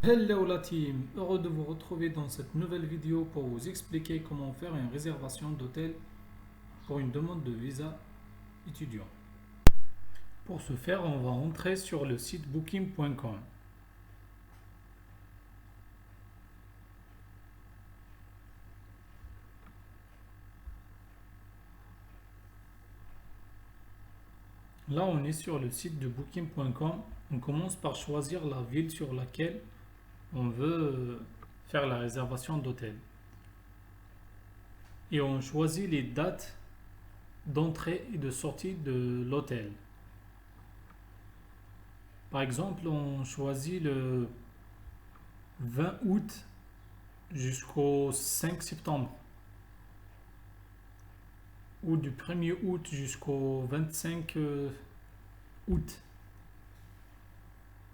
Hello la team, heureux de vous retrouver dans cette nouvelle vidéo pour vous expliquer comment faire une réservation d'hôtel pour une demande de visa étudiant. Pour ce faire, on va entrer sur le site booking.com. Là, on est sur le site de booking.com. On commence par choisir la ville sur laquelle on veut faire la réservation d'hôtel. Et on choisit les dates d'entrée et de sortie de l'hôtel. Par exemple, on choisit le 20 août jusqu'au 5 septembre ou du 1er août jusqu'au 25 août.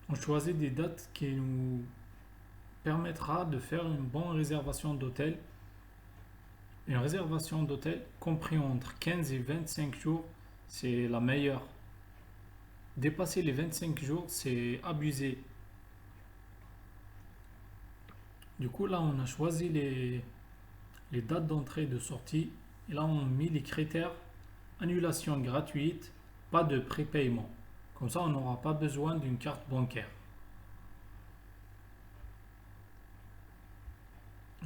On choisit des dates qui nous permettra de faire une bonne réservation d'hôtel. Une réservation d'hôtel compris entre 15 et 25 jours, c'est la meilleure. Dépasser les 25 jours, c'est abusé. Du coup, là, on a choisi les dates d'entrée et de sortie. Et là, on a mis les critères annulation gratuite, pas de prépaiement. Comme ça, on n'aura pas besoin d'une carte bancaire.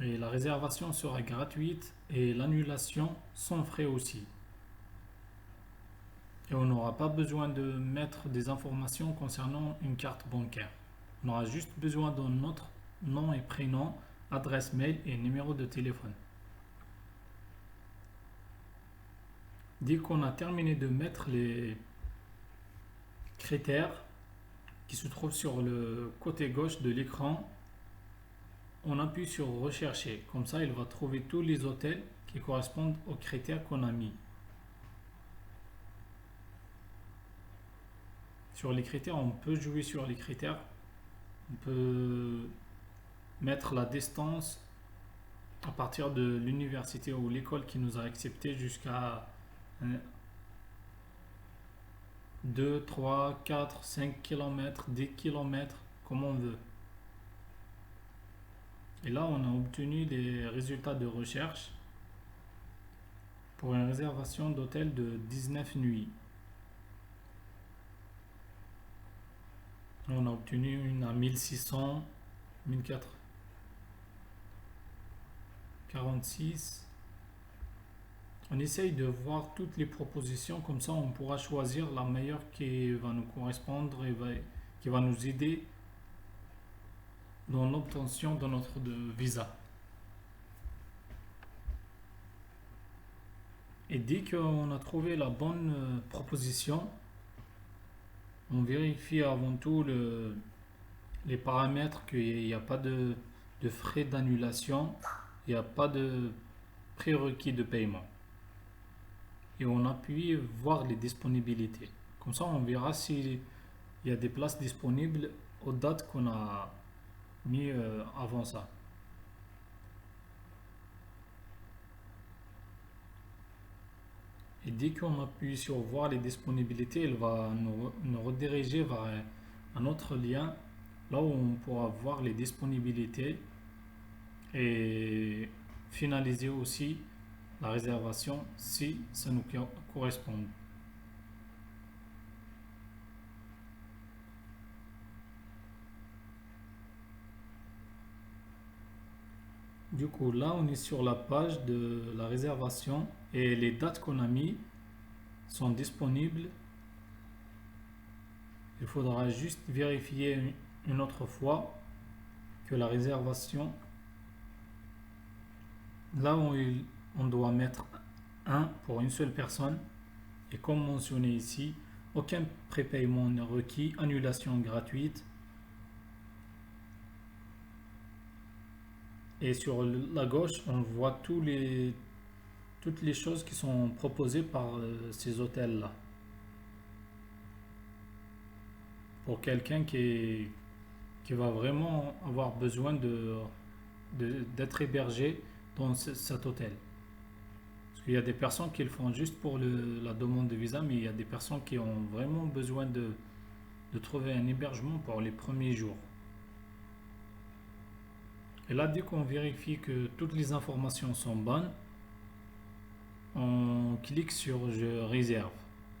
Et la réservation sera gratuite et l'annulation sans frais aussi. Et on n'aura pas besoin de mettre des informations concernant une carte bancaire. On aura juste besoin de notre nom et prénom, adresse mail et numéro de téléphone. Dès qu'on a terminé de mettre les critères qui se trouvent sur le côté gauche de l'écran, on appuie sur rechercher. Comme ça, il va trouver tous les hôtels qui correspondent aux critères qu'on a mis. Sur les critères, on peut jouer sur les critères. On peut mettre la distance à partir de l'université ou l'école qui nous a accepté jusqu'à 2, 3, 4, 5 km, 10 km, comme on veut. Et là, on a obtenu les résultats de recherche pour une réservation d'hôtel de 19 nuits. On a obtenu une à 1600, 1446. On essaye de voir toutes les propositions, comme ça on pourra choisir la meilleure qui va nous correspondre et qui va nous aider dans l'obtention de notre visa. Et dès qu'on a trouvé la bonne proposition, on vérifie avant tout les paramètres, qu'il n'y a pas de frais d'annulation, il n'y a pas de prérequis de paiement. Et on appuie voir les disponibilités. Comme ça, on verra s'il y a des places disponibles aux dates qu'on a mis avant ça. Et dès qu'on appuie sur voir les disponibilités, elle va nous rediriger vers un autre lien, là où on pourra voir les disponibilités et finaliser aussi la réservation si ça nous correspond. Du coup, là, on est sur la page de la réservation et les dates qu'on a mis sont disponibles. Il faudra juste vérifier une autre fois que la réservation, là où on doit mettre un pour une seule personne, et comme mentionné ici, aucun prépaiement n'est requis, annulation gratuite. Et sur la gauche, on voit toutes les choses qui sont proposées par ces hôtels-là. Pour quelqu'un qui va vraiment avoir besoin d'être hébergé dans cet hôtel. Parce qu'il y a des personnes qui le font juste pour la demande de visa, mais il y a des personnes qui ont vraiment besoin de trouver un hébergement pour les premiers jours. Et là, dès qu'on vérifie que toutes les informations sont bonnes, on clique sur je réserve.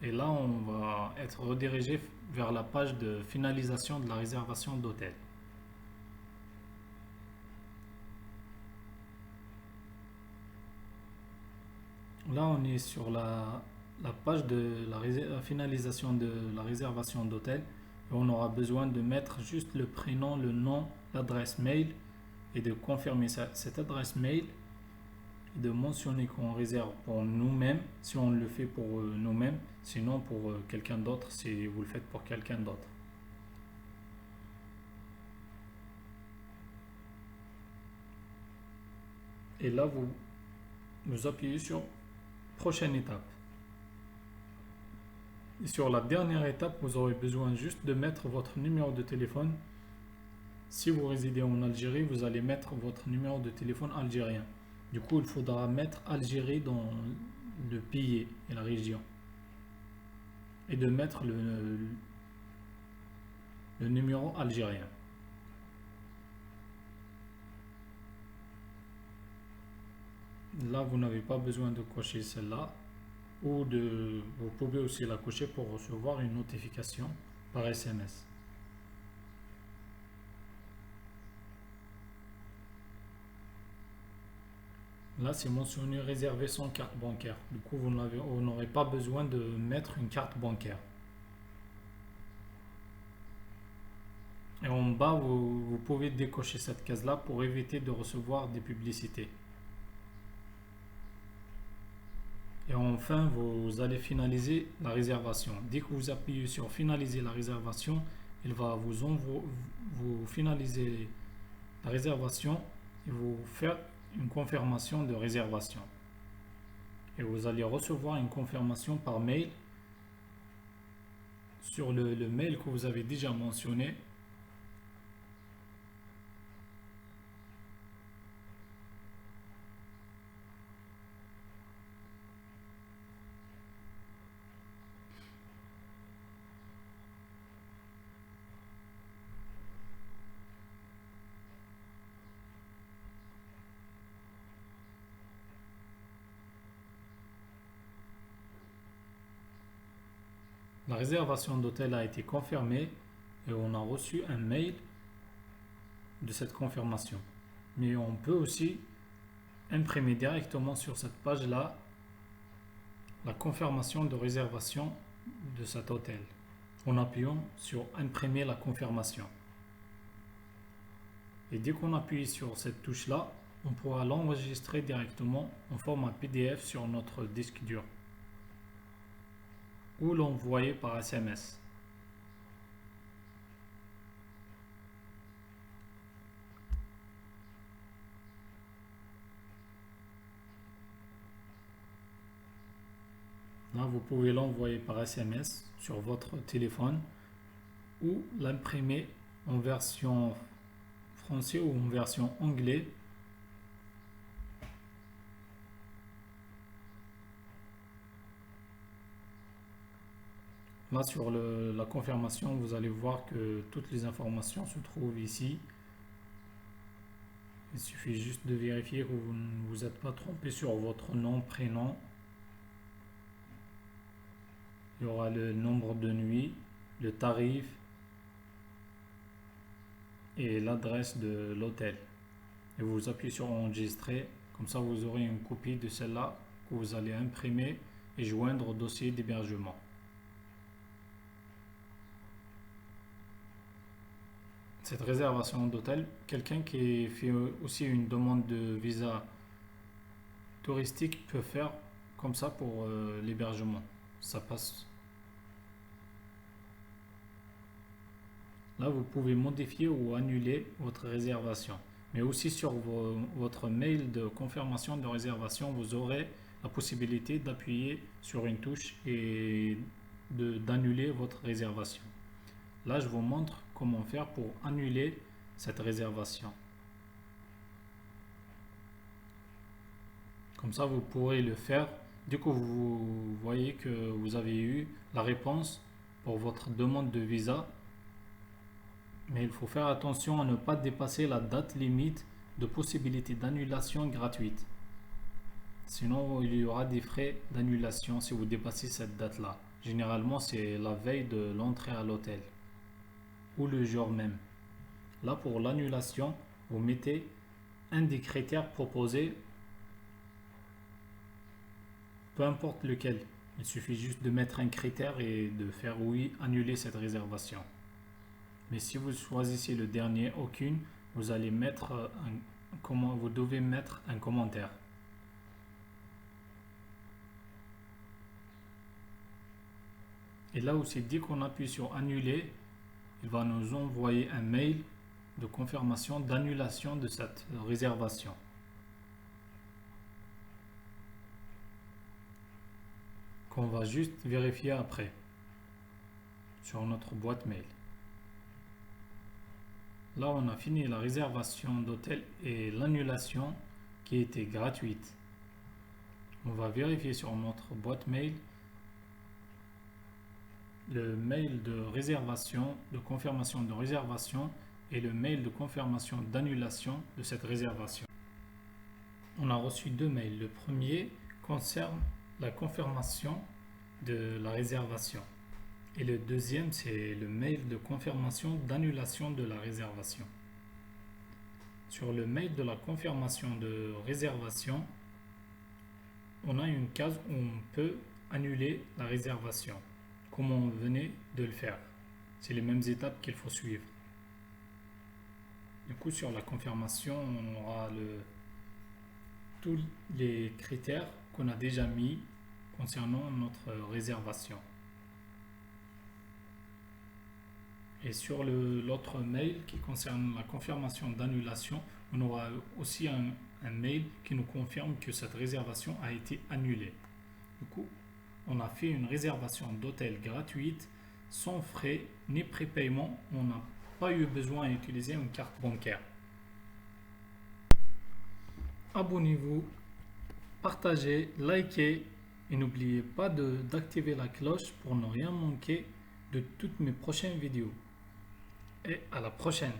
Et là, on va être redirigé vers la page de finalisation de la réservation d'hôtel. Là, on est sur la page de la finalisation de la réservation d'hôtel. Et on aura besoin de mettre juste le prénom, le nom, l'adresse mail et de confirmer cette adresse mail et de mentionner qu'on réserve pour nous-mêmes si on le fait pour nous-mêmes, sinon pour quelqu'un d'autre si vous le faites pour quelqu'un d'autre. Et là, vous appuyez sur prochaine étape. Et sur la dernière étape, vous aurez besoin juste de mettre votre numéro de téléphone. Si vous résidez en Algérie, vous allez mettre votre numéro de téléphone algérien. Du coup, il faudra mettre Algérie dans le pays et la région. Et de mettre le numéro algérien. Là, vous n'avez pas besoin de cocher celle-là. Vous pouvez aussi la cocher pour recevoir une notification par SMS. Là, c'est mentionné réservé sans carte bancaire. Du coup, vous n'aurez pas besoin de mettre une carte bancaire. Et en bas, vous pouvez décocher cette case-là pour éviter de recevoir des publicités. Et enfin, vous allez finaliser la réservation. Dès que vous appuyez sur finaliser la réservation, il va vous finaliser la réservation et vous faire une confirmation de réservation. Et vous allez recevoir une confirmation par mail sur le mail que vous avez déjà mentionné. La réservation d'hôtel a été confirmée et on a reçu un mail de cette confirmation. Mais on peut aussi imprimer directement sur cette page-là la confirmation de réservation de cet hôtel en appuyant sur imprimer la confirmation. Et dès qu'on appuie sur cette touche-là, on pourra l'enregistrer directement en format PDF sur notre disque dur ou l'envoyer par SMS. Là, vous pouvez l'envoyer par SMS sur votre téléphone ou l'imprimer en version français ou en version anglais. Là, sur la confirmation, vous allez voir que toutes les informations se trouvent ici. Il suffit juste de vérifier que vous ne vous êtes pas trompé sur votre nom, prénom. Il y aura le nombre de nuits, le tarif et l'adresse de l'hôtel. Et vous appuyez sur enregistrer. Comme ça, vous aurez une copie de celle-là que vous allez imprimer et joindre au dossier d'hébergement. Cette réservation d'hôtel, quelqu'un qui fait aussi une demande de visa touristique peut faire comme ça pour l'hébergement. Ça passe. Là, vous pouvez modifier ou annuler votre réservation. Mais aussi sur votre mail de confirmation de réservation, vous aurez la possibilité d'appuyer sur une touche et d'annuler votre réservation. Là, je vous montre comment faire pour annuler cette réservation. Comme ça, vous pourrez le faire dès que vous voyez que vous avez eu la réponse pour votre demande de visa. Mais il faut faire attention à ne pas dépasser la date limite de possibilités d'annulation gratuite. Sinon, il y aura des frais d'annulation si vous dépassez cette date-là. Généralement, c'est la veille de l'entrée à l'hôtel ou le jour même. Là, pour l'annulation, vous mettez un des critères proposés, peu importe lequel. Il suffit juste de mettre un critère et de faire oui, annuler cette réservation. Mais si vous choisissez le dernier, aucune, vous allez mettre vous devez mettre un commentaire. Et là où c'est dit qu'on appuie sur annuler, il va nous envoyer un mail de confirmation d'annulation de cette réservation. Qu'on va juste vérifier après sur notre boîte mail. Là, on a fini la réservation d'hôtel et l'annulation qui était gratuite. On va vérifier sur notre boîte mail le mail de réservation, de confirmation de réservation et le mail de confirmation d'annulation de cette réservation. On a reçu deux mails. Le premier concerne la confirmation de la réservation. Et le deuxième, c'est le mail de confirmation d'annulation de la réservation. Sur le mail de la confirmation de réservation, on a une case où on peut annuler la réservation, comme on venait de le faire. C'est les mêmes étapes qu'il faut suivre. Du coup, sur la confirmation, on aura tous les critères qu'on a déjà mis concernant notre réservation. Et sur l'autre mail qui concerne la confirmation d'annulation, on aura aussi un mail qui nous confirme que cette réservation a été annulée. Du coup, on a fait une réservation d'hôtel gratuite sans frais ni prépaiement. On n'a pas eu besoin d'utiliser une carte bancaire. Abonnez-vous, partagez, likez et n'oubliez pas d'activer la cloche pour ne rien manquer de toutes mes prochaines vidéos. Et à la prochaine!